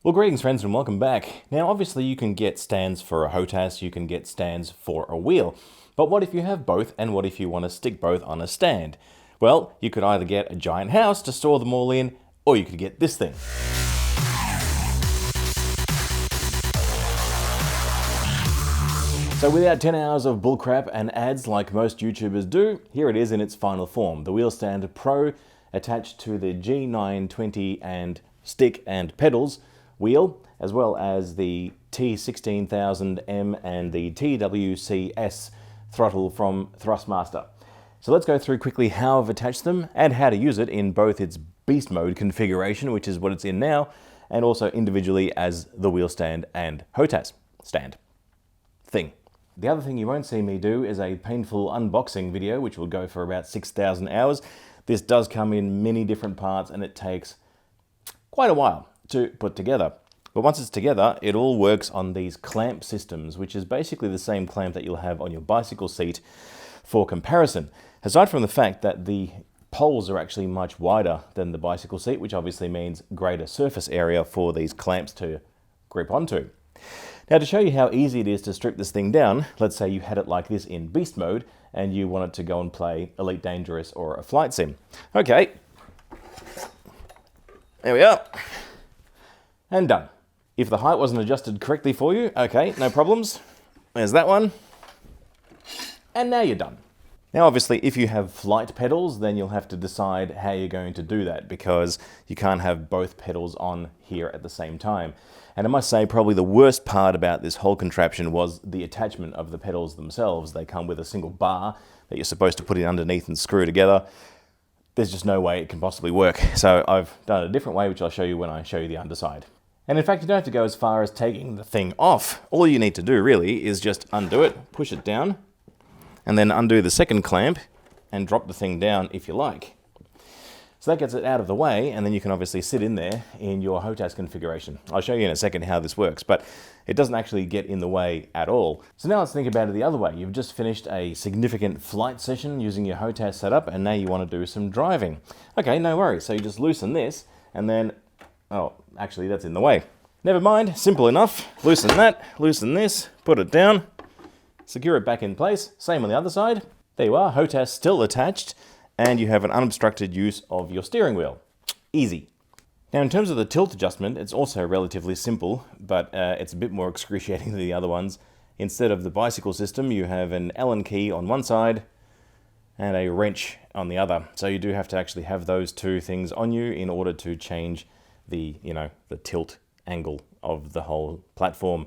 Well, greetings friends and welcome back. Now obviously you can get stands for a HOTAS, you can get stands for a wheel. But what if you have both, and what if you want to stick both on a stand? Well, you could either get a giant house to store them all in, or you could get this thing. So without 10 hours of bullcrap and ads like most YouTubers do, here it is in its final form. The Wheelstand Pro attached to the G920 and stick and pedals wheel, as well as the T16000M and the TWCS throttle from Thrustmaster. So let's go through quickly how I've attached them and how to use it in both its beast mode configuration, which is what it's in now, and also individually as the Wheelstand and HOTAS stand thing. The other thing you won't see me do is a painful unboxing video, which will go for about 6,000 hours. This does come in many different parts and it takes quite a while to put together. But once it's together, it all works on these clamp systems, which is basically the same clamp that you'll have on your bicycle seat for comparison. Aside from the fact that the poles are actually much wider than the bicycle seat, which obviously means greater surface area for these clamps to grip onto. Now to show you how easy it is to strip this thing down, let's say you had it like this in beast mode and you wanted to go and play Elite Dangerous or a flight sim. Okay, there we are, and done. If the height wasn't adjusted correctly for you, okay, no problems. There's that one, and now you're done. Now obviously if you have flight pedals, then you'll have to decide how you're going to do that, because you can't have both pedals on here at the same time. And I must say, probably the worst part about this whole contraption was the attachment of the pedals themselves. They come with a single bar that you're supposed to put in underneath and screw together. There's just no way it can possibly work. So I've done it a different way, which I'll show you when I show you the underside. And in fact, you don't have to go as far as taking the thing off. All you need to do really is just undo it, push it down, and then undo the second clamp and drop the thing down if you like. So that gets it out of the way, and then you can obviously sit in there in your HOTAS configuration. I'll show you in a second how this works, but it doesn't actually get in the way at all. So now let's think about it the other way. You've just finished a significant flight session using your HOTAS setup, and now you want to do some driving. Okay, no worries. So you just loosen this, and then, oh, actually that's in the way. Never mind, simple enough. Loosen that, loosen this, put it down, secure it back in place. Same on the other side. There you are, HOTAS still attached, and you have an unobstructed use of your steering wheel. Easy. Now in terms of the tilt adjustment, it's also relatively simple, but it's a bit more excruciating than the other ones. Instead of the bicycle system, you have an Allen key on one side and a wrench on the other. So you do have to actually have those two things on you in order to change the tilt angle of the whole platform.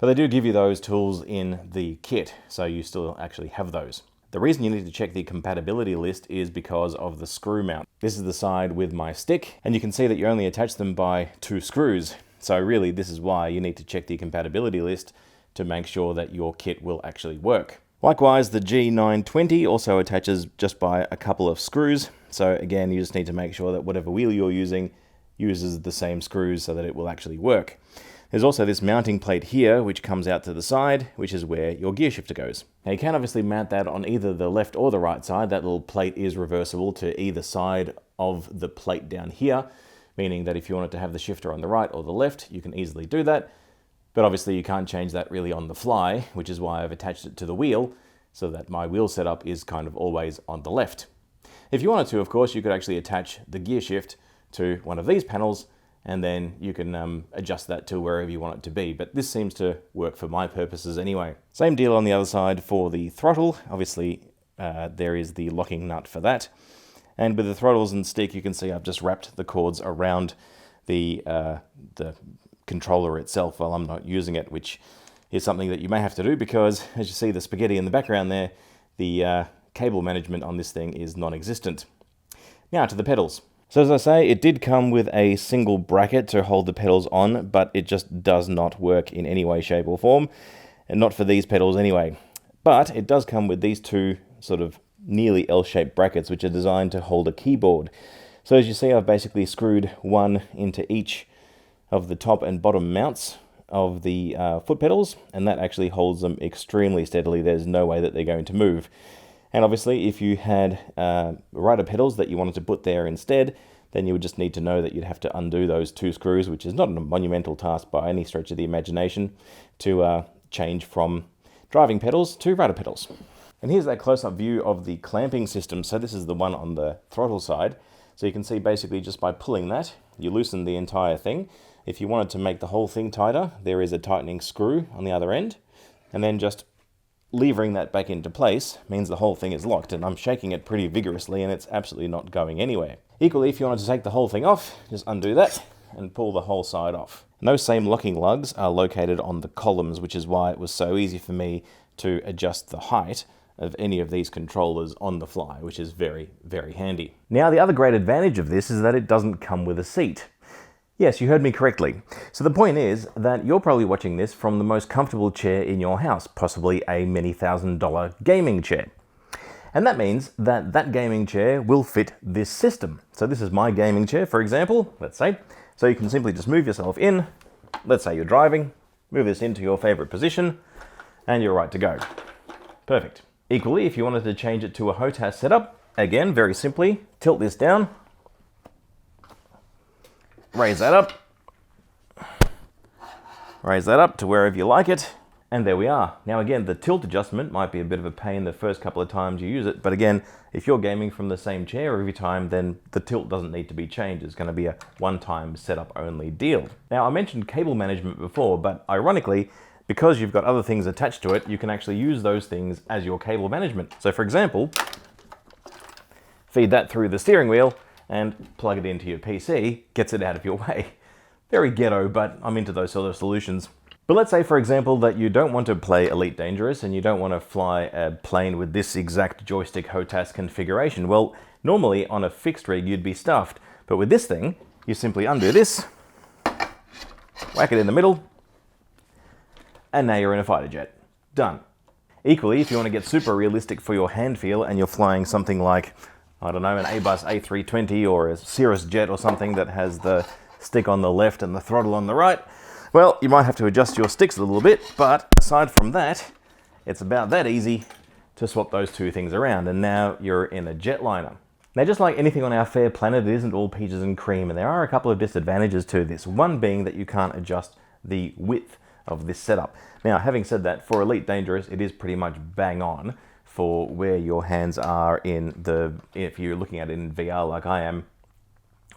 But they do give you those tools in the kit, so you still actually have those. The reason you need to check the compatibility list is because of the screw mount. This is the side with my stick, and you can see that you only attach them by 2 screws. So really, this is why you need to check the compatibility list to make sure that your kit will actually work. Likewise, the G920 also attaches just by a couple of screws. So again, you just need to make sure that whatever wheel you're using uses the same screws so that it will actually work. There's also this mounting plate here, which comes out to the side, which is where your gear shifter goes. Now you can obviously mount that on either the left or the right side. That little plate is reversible to either side of the plate down here, meaning that if you wanted to have the shifter on the right or the left, you can easily do that. But obviously you can't change that really on the fly, which is why I've attached it to the wheel, so that my wheel setup is kind of always on the left. If you wanted to, of course, you could actually attach the gear shift to one of these panels, and then you can adjust that to wherever you want it to be. But this seems to work for my purposes anyway. Same deal on the other side for the throttle. Obviously, there is the locking nut for that. And with the throttles and stick, you can see I've just wrapped the cords around the controller itself while I'm not using it, which is something that you may have to do because, as you see the spaghetti in the background there, the cable management on this thing is non-existent. Now to the pedals. So as I say, it did come with a single bracket to hold the pedals on, but it just does not work in any way, shape or form, and not for these pedals anyway. But it does come with these two sort of nearly L-shaped brackets, which are designed to hold a keyboard. So as you see, I've basically screwed one into each of the top and bottom mounts of the foot pedals, and that actually holds them extremely steadily. There's no way that they're going to move. And obviously, if you had rider pedals that you wanted to put there instead, then you would just need to know that you'd have to undo those 2 screws, which is not a monumental task by any stretch of the imagination, to change from driving pedals to rudder pedals. And here's that close-up view of the clamping system. So this is the one on the throttle side. So you can see basically just by pulling that, you loosen the entire thing. If you wanted to make the whole thing tighter, there is a tightening screw on the other end. And then just levering that back into place means the whole thing is locked, and I'm shaking it pretty vigorously and it's absolutely not going anywhere. Equally, if you wanted to take the whole thing off, just undo that and pull the whole side off. And those same locking lugs are located on the columns, which is why it was so easy for me to adjust the height of any of these controllers on the fly, which is very, very handy. Now, the other great advantage of this is that it doesn't come with a seat. Yes, you heard me correctly. So the point is that you're probably watching this from the most comfortable chair in your house, possibly a many $1,000 gaming chair. And that means that that gaming chair will fit this system. So this is my gaming chair, for example, let's say. So you can simply just move yourself in. Let's say you're driving, move this into your favorite position, and you're right to go. Perfect. Equally, if you wanted to change it to a HOTAS setup, again, very simply, tilt this down, raise that up to wherever you like it, and there we are. Now again, the tilt adjustment might be a bit of a pain the first couple of times you use it, but again, if you're gaming from the same chair every time, then the tilt doesn't need to be changed. It's going to be a one-time setup only deal. Now, I mentioned cable management before, but ironically, because you've got other things attached to it, you can actually use those things as your cable management. So for example, feed that through the steering wheel and plug it into your PC, gets it out of your way. Very ghetto, but I'm into those sort of solutions. But let's say, for example, that you don't want to play Elite Dangerous and you don't want to fly a plane with this exact joystick HOTAS configuration. Well, normally on a fixed rig, you'd be stuffed. But with this thing, you simply undo this, whack it in the middle, and now you're in a fighter jet. Done. Equally, if you want to get super realistic for your hand feel and you're flying something like, I don't know, an Airbus A320 or a Cirrus jet or something that has the stick on the left and the throttle on the right, well, you might have to adjust your sticks a little bit, but aside from that, it's about that easy to swap those 2 things around, and now you're in a jetliner. Now, just like anything on our fair planet, it isn't all peaches and cream, and there are a couple of disadvantages to this. One being that you can't adjust the width of this setup. Now, having said that, for Elite Dangerous, it is pretty much bang on for where your hands are if you're looking at it in VR like I am,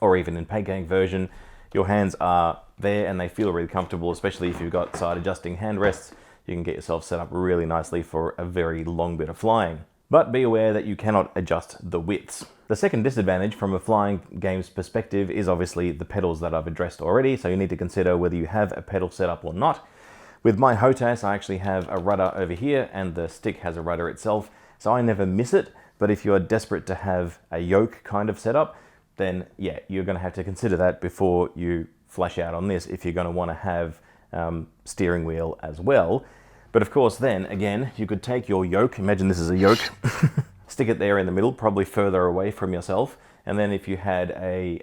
or even in pancake version, your hands are there and they feel really comfortable, especially if you've got side adjusting hand rests. You can get yourself set up really nicely for a very long bit of flying. But be aware that you cannot adjust the widths. The second disadvantage from a flying game's perspective is obviously the pedals that I've addressed already, so you need to consider whether you have a pedal setup or not. With my HOTAS, I actually have a rudder over here and the stick has a rudder itself, so I never miss it. But if you're desperate to have a yoke kind of setup, then yeah, you're going to have to consider that before you flash out on this if you're going to want to have steering wheel as well. But of course, then again, you could take your yoke, imagine this is a yoke, stick it there in the middle, probably further away from yourself. And then if you had a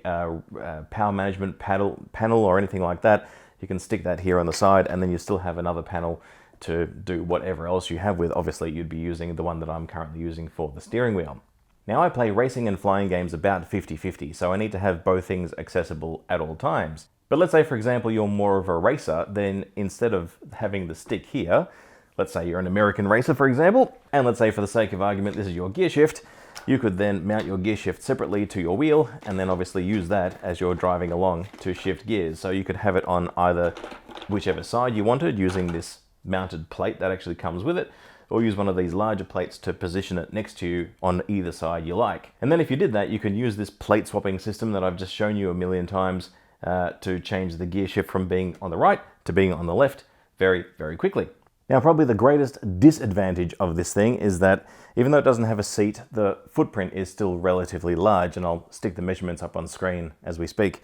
power management panel or anything like that, you can stick that here on the side, and then you still have another panel to do whatever else you have with. Obviously, you'd be using the one that I'm currently using for the steering wheel. Now, I play racing and flying games about 50-50, so I need to have both things accessible at all times. But let's say, for example, you're more of a racer, then instead of having the stick here, let's say you're an American racer, for example, and let's say for the sake of argument, this is your gear shift, you could then mount your gear shift separately to your wheel, and then obviously use that as you're driving along to shift gears. So you could have it on either whichever side you wanted, using this mounted plate that actually comes with it, or use one of these larger plates to position it next to you on either side you like. And then if you did that, you can use this plate swapping system that I've just shown you a million times to change the gear shift from being on the right to being on the left very, very quickly. Now, probably the greatest disadvantage of this thing is that even though it doesn't have a seat, the footprint is still relatively large, and I'll stick the measurements up on screen as we speak.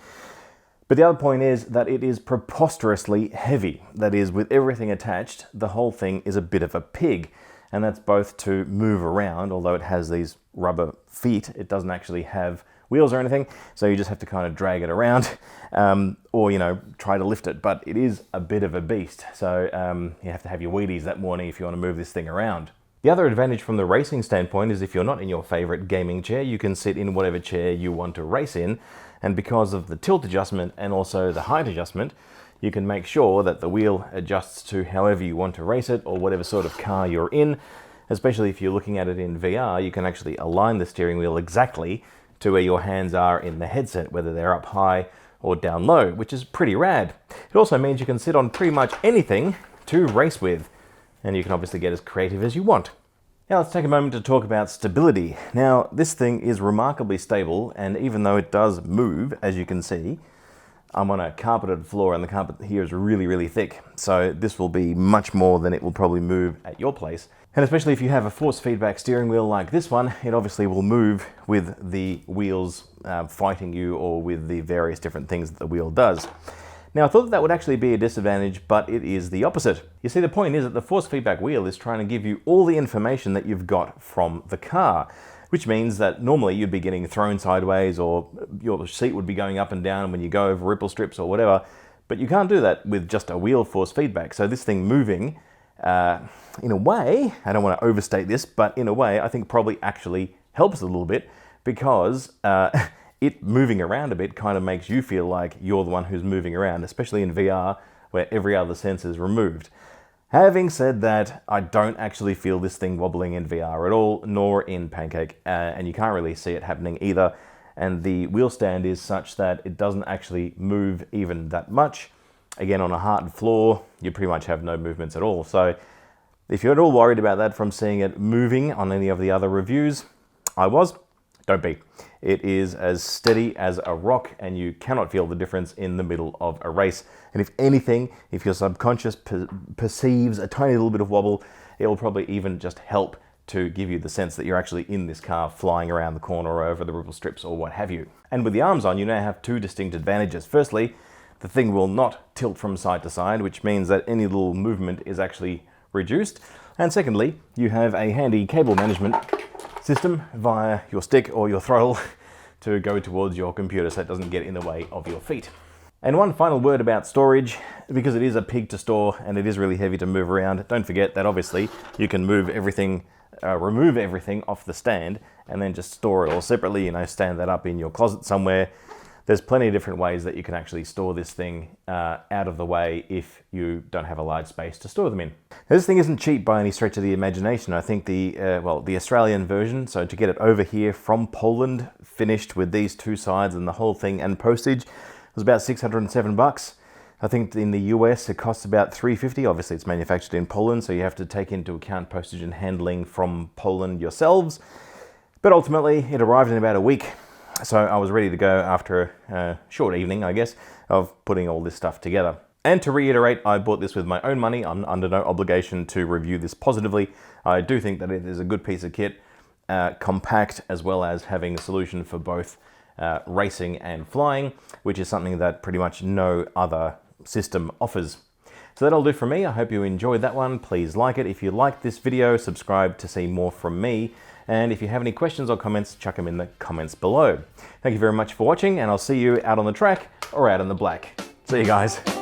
But the other point is that it is preposterously heavy. That is, with everything attached, the whole thing is a bit of a pig. And that's both to move around, although it has these rubber feet, it doesn't actually have wheels or anything, so you just have to kind of drag it around, or, you know, try to lift it. But it is a bit of a beast, so you have to have your Wheaties that morning if you want to move this thing around. The other advantage from the racing standpoint is if you're not in your favorite gaming chair, you can sit in whatever chair you want to race in, And because of the tilt adjustment and also the height adjustment, you can make sure that the wheel adjusts to however you want to race it or whatever sort of car you're in. Especially if you're looking at it in VR, you can actually align the steering wheel exactly to where your hands are in the headset, whether they're up high or down low, which is pretty rad. It also means you can sit on pretty much anything to race with, and you can obviously get as creative as you want. Now let's take a moment to talk about stability. Now this thing is remarkably stable, and even though it does move, as you can see, I'm on a carpeted floor and the carpet here is really, really thick. So this will be much more than it will probably move at your place. And especially if you have a force feedback steering wheel like this one, it obviously will move with the wheels fighting you or with the various different things that the wheel does. Now I thought that would actually be a disadvantage, but it is the opposite. You see, the point is that the force feedback wheel is trying to give you all the information that you've got from the car, which means that normally you'd be getting thrown sideways or your seat would be going up and down when you go over ripple strips or whatever, but you can't do that with just a wheel force feedback. So this thing moving, in a way, I don't want to overstate this, but in a way I think probably actually helps a little bit, because it moving around a bit kind of makes you feel like you're the one who's moving around, especially in VR where every other sense is removed. Having said that, I don't actually feel this thing wobbling in VR at all, nor in Pancake, and you can't really see it happening either. And the wheel stand is such that it doesn't actually move even that much. Again, on a hard floor, you pretty much have no movements at all. So if you're at all worried about that from seeing it moving on any of the other reviews, don't be. It is as steady as a rock, and you cannot feel the difference in the middle of a race. And if anything, if your subconscious perceives a tiny little bit of wobble, it will probably even just help to give you the sense that you're actually in this car flying around the corner or over the ripple strips or what have you. And with the arms on, you now have two distinct advantages. Firstly, the thing will not tilt from side to side, which means that any little movement is actually reduced. And secondly, you have a handy cable management system via your stick or your throttle to go towards your computer so it doesn't get in the way of your feet. And one final word about storage, because it is a pig to store and it is really heavy to move around. Don't forget that obviously you can move everything, remove everything off the stand and then just store it all separately, stand that up in your closet somewhere. There's plenty of different ways that you can actually store this thing out of the way if you don't have a large space to store them in. Now, this thing isn't cheap by any stretch of the imagination. I think the Australian version, so to get it over here from Poland, finished with these two sides and the whole thing and postage, was about $607. I think in the US it costs about $350. Obviously it's manufactured in Poland, so you have to take into account postage and handling from Poland yourselves. But ultimately it arrived in about a week. So I was ready to go after a short evening, I guess, of putting all this stuff together. And to reiterate, I bought this with my own money. I'm under no obligation to review this positively. I do think that it is a good piece of kit, compact, as well as having a solution for both racing and flying, which is something that pretty much no other system offers. So that'll do for me. I hope you enjoyed that one. Please like it. If you liked this video, subscribe to see more from me. And if you have any questions or comments, chuck them in the comments below. Thank you very much for watching, and I'll see you out on the track or out in the black. See you guys.